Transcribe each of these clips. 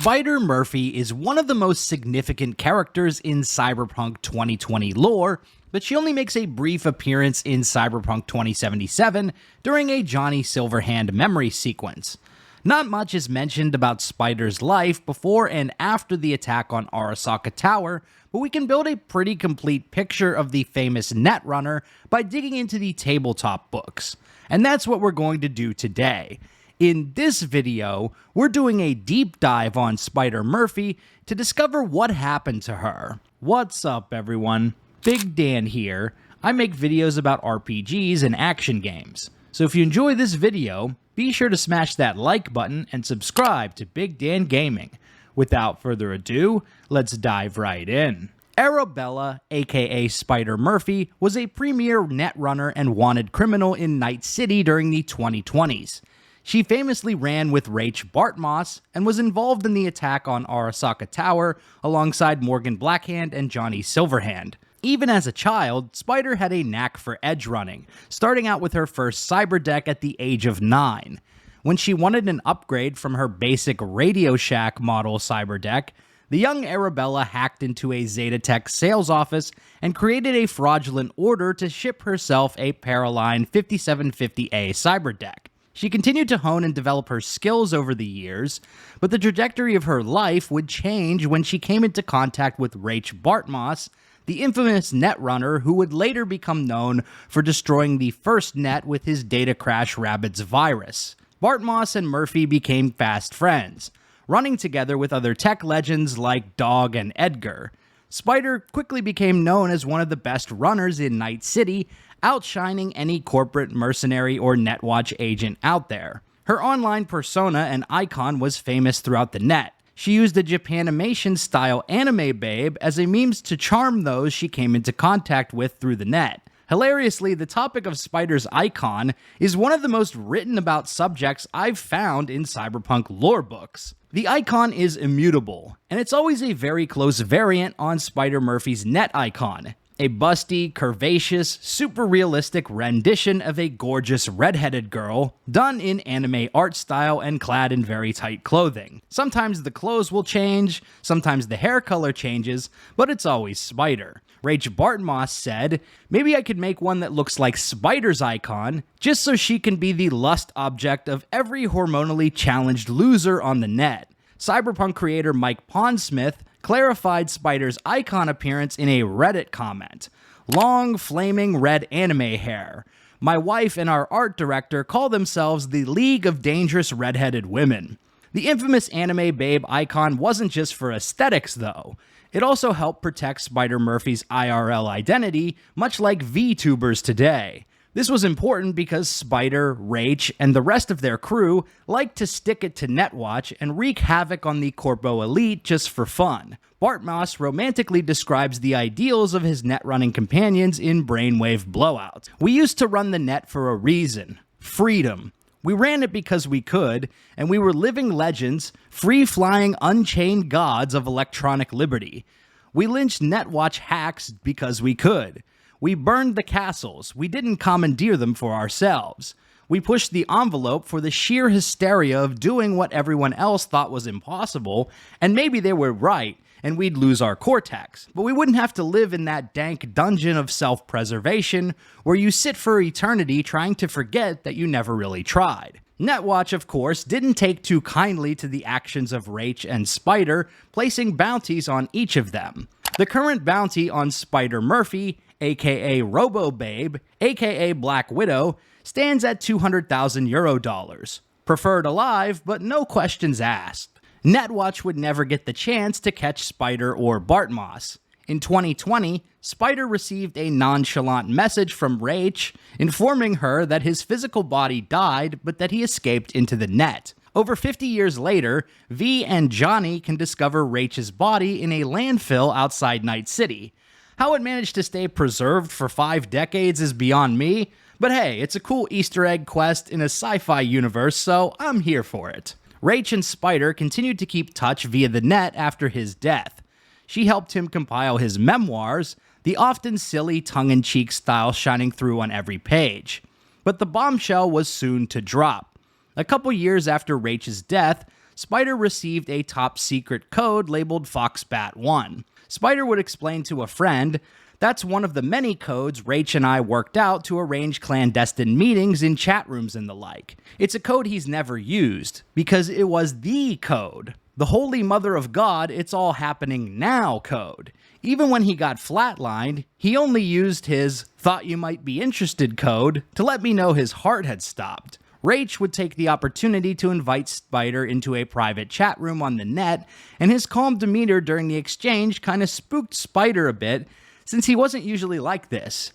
Spider Murphy is one of the most significant characters in Cyberpunk 2020 lore, but she only makes a brief appearance in Cyberpunk 2077 during a Johnny Silverhand memory sequence. Not much is mentioned about Spider's life before and after the attack on Arasaka Tower, but we can build a pretty complete picture of the famous netrunner by digging into the tabletop books. And that's what we're going to do today. In this video, we're doing a deep dive on Spider Murphy to discover what happened to her. What's up, everyone? Big Dan here. I make videos about RPGs and action games. So if you enjoy this video, be sure to smash that like button and subscribe to Big Dan Gaming. Without further ado, let's dive right in. Arabella, aka Spider Murphy, was a premier netrunner and wanted criminal in Night City during the 2020s. She famously ran with Rach Bartmoss and was involved in the attack on Arasaka Tower alongside Morgan Blackhand and Johnny Silverhand. Even as a child, Spider had a knack for edge running, starting out with her first cyber deck at the age of 9. When she wanted an upgrade from her basic Radio Shack model cyber deck, the young Arabella hacked into a Zetatech sales office and created a fraudulent order to ship herself a Paraline 5750A cyber deck. She continued to hone and develop her skills over the years, but the trajectory of her life would change when she came into contact with Rach Bartmoss, the infamous netrunner who would later become known for destroying the first net with his data crash rabbits virus. Bartmoss and Murphy became fast friends, running together with other tech legends like Dog and Edgar. Spider quickly became known as one of the best runners in Night City, outshining any corporate mercenary or Netwatch agent out there. Her online persona and icon was famous throughout the net. She used a Japanimation-style anime babe as a means to charm those she came into contact with through the net. Hilariously, the topic of Spider's icon is one of the most written about subjects I've found in Cyberpunk lore books. The icon is immutable, and it's always a very close variant on Spider Murphy's net icon. A busty, curvaceous, super realistic rendition of a gorgeous redheaded girl, done in anime art style and clad in very tight clothing. Sometimes the clothes will change, sometimes the hair color changes, but it's always Spider. Rach Bartmoss said, "Maybe I could make one that looks like Spider's icon, just so she can be the lust object of every hormonally challenged loser on the net." Cyberpunk creator Mike Pondsmith clarified Spider's icon appearance in a Reddit comment. "Long, flaming red anime hair. My wife and our art director call themselves the League of Dangerous Redheaded Women." The infamous anime babe icon wasn't just for aesthetics, though. It also helped protect Spider Murphy's IRL identity, much like VTubers today. This was important because Spider, Rach, and the rest of their crew liked to stick it to Netwatch and wreak havoc on the Corpo Elite just for fun. Bartmoss romantically describes the ideals of his net-running companions in Brainwave Blowout. "We used to run the net for a reason. Freedom. We ran it because we could, and we were living legends, free-flying, unchained gods of electronic liberty. We lynched Netwatch hacks because we could. We burned the castles. We didn't commandeer them for ourselves. We pushed the envelope for the sheer hysteria of doing what everyone else thought was impossible, and maybe they were right, and we'd lose our cortex. But we wouldn't have to live in that dank dungeon of self-preservation where you sit for eternity trying to forget that you never really tried." Netwatch, of course, didn't take too kindly to the actions of Rach and Spider, placing bounties on each of them. The current bounty on Spider Murphy, aka Robo Babe, aka Black Widow, stands at €200,000. Preferred alive, but no questions asked. Netwatch would never get the chance to catch Spider or Bartmoss. In 2020, Spider received a nonchalant message from Rach informing her that his physical body died, but that he escaped into the net. Over 50 years later, V and Johnny can discover Rach's body in a landfill outside Night City. How it managed to stay preserved for 5 decades is beyond me, but hey, it's a cool Easter egg quest in a sci-fi universe, so I'm here for it. Rach and Spider continued to keep touch via the net after his death. She helped him compile his memoirs, the often silly tongue-in-cheek style shining through on every page. But the bombshell was soon to drop. A couple years after Rach's death, Spider received a top-secret code labeled Foxbat1. Spider would explain to a friend, "That's one of the many codes Rach and I worked out to arrange clandestine meetings in chat rooms and the like. It's a code he's never used, because it was the code. The Holy Mother of God, it's all happening now code. Even when he got flatlined, he only used his thought you might be interested code to let me know his heart had stopped." Rach would take the opportunity to invite Spider into a private chat room on the net, and his calm demeanor during the exchange kind of spooked Spider a bit, since he wasn't usually like this.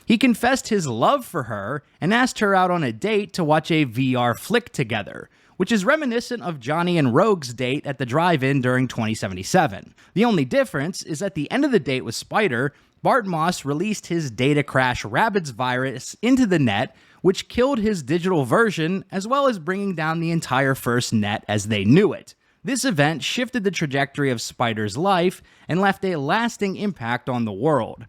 He confessed his love for her and asked her out on a date to watch a VR flick together, which is reminiscent of Johnny and Rogue's date at the drive-in during 2077. The only difference is at the end of the date with Spider, Bart Moss released his data crash Rabbids virus into the net, which killed his digital version, as well as bringing down the entire first net as they knew it. This event shifted the trajectory of Spider's life and left a lasting impact on the world.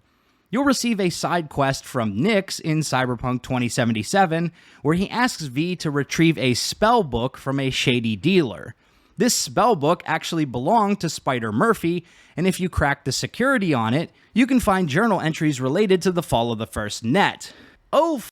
You'll receive a side quest from Nyx in Cyberpunk 2077, where he asks V to retrieve a spell book from a shady dealer. This spell book actually belonged to Spider Murphy, and if you crack the security on it, you can find journal entries related to the fall of the first net. Oh,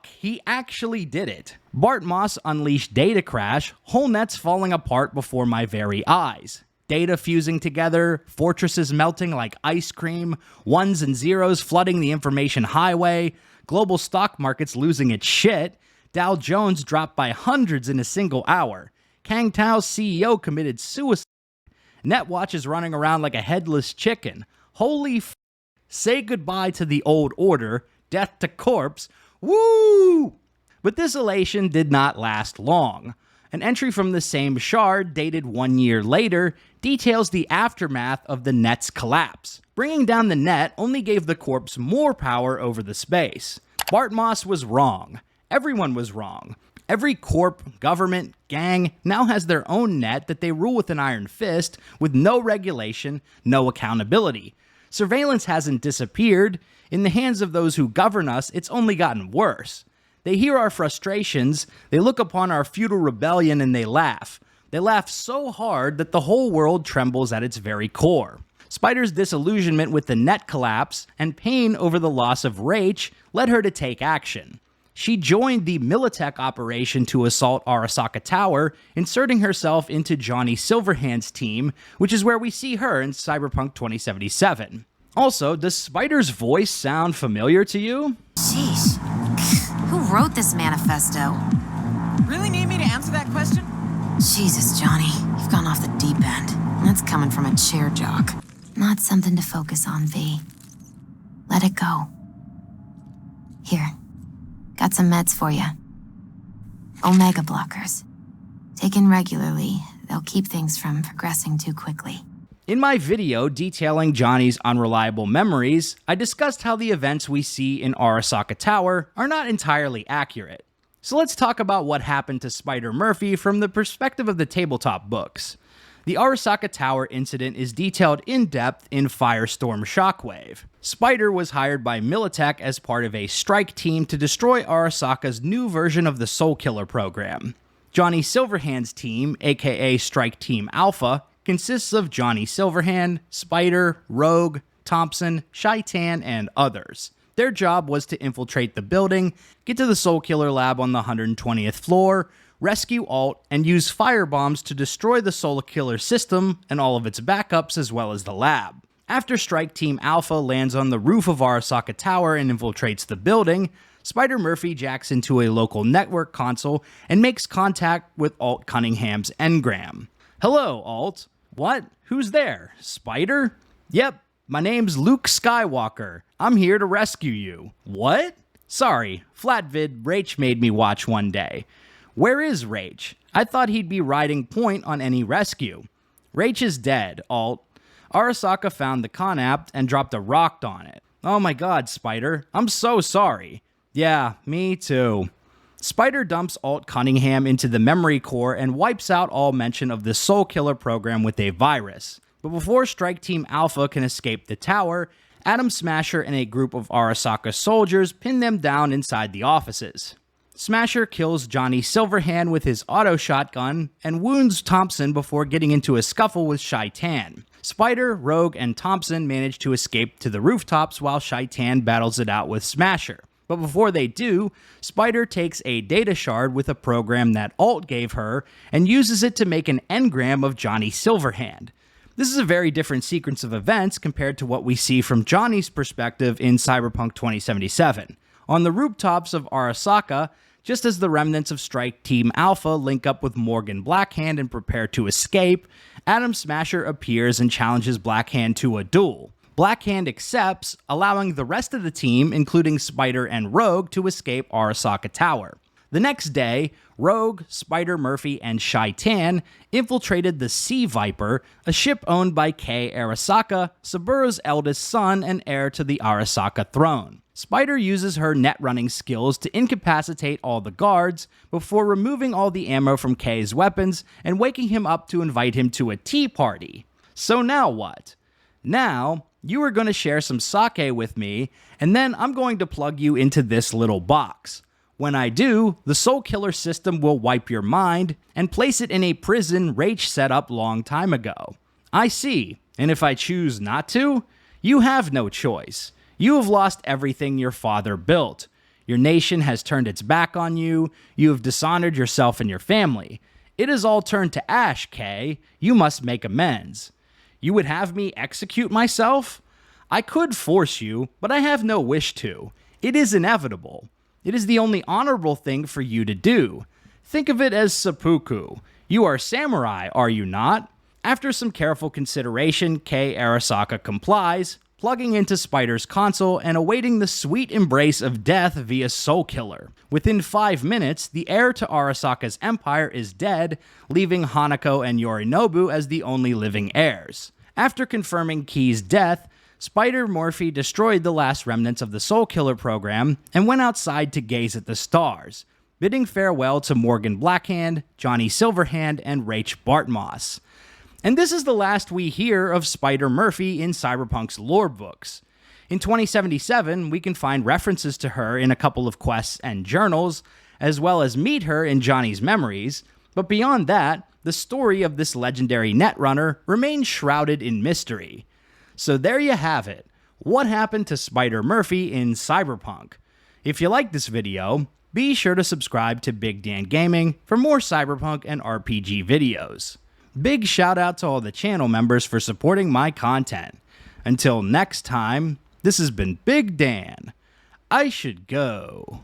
he actually did it. Bart Moss unleashed data crash, whole nets falling apart before my very eyes. Data fusing together, fortresses melting like ice cream, ones and zeros flooding the information highway, global stock markets losing its shit, Dow Jones dropped by hundreds in a single hour, Kang Tao's CEO committed suicide, NetWatch is running around like a headless chicken. Holy f***, say goodbye to the old order, death to corpse, woo! But this elation did not last long. An entry from the same shard, dated 1 year later, details the aftermath of the net's collapse. Bringing down the net only gave the corpse more power over the space. Bart Moss was wrong. Everyone was wrong. Every corp, government, gang now has their own net that they rule with an iron fist, with no regulation, no accountability. Surveillance hasn't disappeared. In the hands of those who govern us, it's only gotten worse. They hear our frustrations, they look upon our futile rebellion, and they laugh. They laugh so hard that the whole world trembles at its very core. Spider's disillusionment with the net collapse and pain over the loss of Rach led her to take action. She joined the Militech operation to assault Arasaka Tower, inserting herself into Johnny Silverhand's team, which is where we see her in Cyberpunk 2077. Also, does Spider's voice sound familiar to you? Sheesh. Who wrote this manifesto? Really need me to answer that question? Jesus, Johnny, you've gone off the deep end. That's coming from a chair jock. Not something to focus on, V. Let it go. Here. Got some meds for you. Omega blockers. Taken regularly, they'll keep things from progressing too quickly. In my video detailing Johnny's unreliable memories, I discussed how the events we see in Arasaka Tower are not entirely accurate. So let's talk about what happened to Spider Murphy from the perspective of the tabletop books. The Arasaka Tower incident is detailed in depth in Firestorm Shockwave. Spider was hired by Militech as part of a strike team to destroy Arasaka's new version of the Soul Killer program. Johnny Silverhand's team, aka Strike Team Alpha, consists of Johnny Silverhand, Spider, Rogue, Thompson, Shaitan, and others. Their job was to infiltrate the building, get to the Soul Killer lab on the 120th floor, rescue Alt, and use firebombs to destroy the Soul Killer system and all of its backups as well as the lab. After Strike Team Alpha lands on the roof of Arasaka Tower and infiltrates the building, Spider Murphy jacks into a local network console and makes contact with Alt Cunningham's engram. "Hello, Alt." "What? Who's there? Spider?" "Yep, my name's Luke Skywalker. I'm here to rescue you." "What?" "Sorry, Flatvid Rach made me watch one day." "Where is Rach? I thought he'd be riding point on any rescue." "Rach is dead, Alt. Arasaka found the Conapt and dropped a rock on it." "Oh my god, Spider. I'm so sorry." "Yeah, me too." Spider dumps Alt Cunningham into the memory core and wipes out all mention of the Soul Killer program with a virus. But before Strike Team Alpha can escape the tower, Atom Smasher and a group of Arasaka soldiers pin them down inside the offices. Smasher kills Johnny Silverhand with his auto shotgun and wounds Thompson before getting into a scuffle with Shaitan. Spider, Rogue, and Thompson manage to escape to the rooftops while Shaitan battles it out with Smasher. But before they do, Spider takes a data shard with a program that Alt gave her and uses it to make an engram of Johnny Silverhand. This is a very different sequence of events compared to what we see from Johnny's perspective in Cyberpunk 2077. On the rooftops of Arasaka, just as the remnants of Strike Team Alpha link up with Morgan Blackhand and prepare to escape, Adam Smasher appears and challenges Blackhand to a duel. Blackhand accepts, allowing the rest of the team, including Spider and Rogue, to escape Arasaka Tower. The next day, Rogue, Spider, Murphy, and Shaitan infiltrated the Sea Viper, a ship owned by Kei Arasaka, Saburo's eldest son and heir to the Arasaka throne. Spider uses her net-running skills to incapacitate all the guards before removing all the ammo from Kei's weapons and waking him up to invite him to a tea party. So now what? Now, you are going to share some sake with me, and then I'm going to plug you into this little box. When I do, the Soul Killer system will wipe your mind and place it in a prison Rach set up long time ago. I see, and if I choose not to, you have no choice. You have lost everything your father built. Your nation has turned its back on you. You have dishonored yourself and your family. It has all turned to ash, Kay. You must make amends. You would have me execute myself? I could force you, but I have no wish to. It is inevitable. It is the only honorable thing for you to do. Think of it as seppuku. You are samurai, are you not? After some careful consideration, Kei Arasaka complies, plugging into Spider's console and awaiting the sweet embrace of death via Soul Killer. Within 5 minutes, the heir to Arasaka's empire is dead, leaving Hanako and Yorinobu as the only living heirs. After confirming Key's death, Spider Murphy destroyed the last remnants of the Soul Killer program and went outside to gaze at the stars, bidding farewell to Morgan Blackhand, Johnny Silverhand, and Rach Bartmoss. And this is the last we hear of Spider Murphy in Cyberpunk's lore books. In 2077, we can find references to her in a couple of quests and journals, as well as meet her in Johnny's memories, but beyond that, the story of this legendary netrunner remains shrouded in mystery. So there you have it. What happened to Spider Murphy in Cyberpunk? If you like this video, be sure to subscribe to Big Dan Gaming for more Cyberpunk and RPG videos. Big shout out to all the channel members for supporting my content. Until next time, this has been Big Dan. I should go.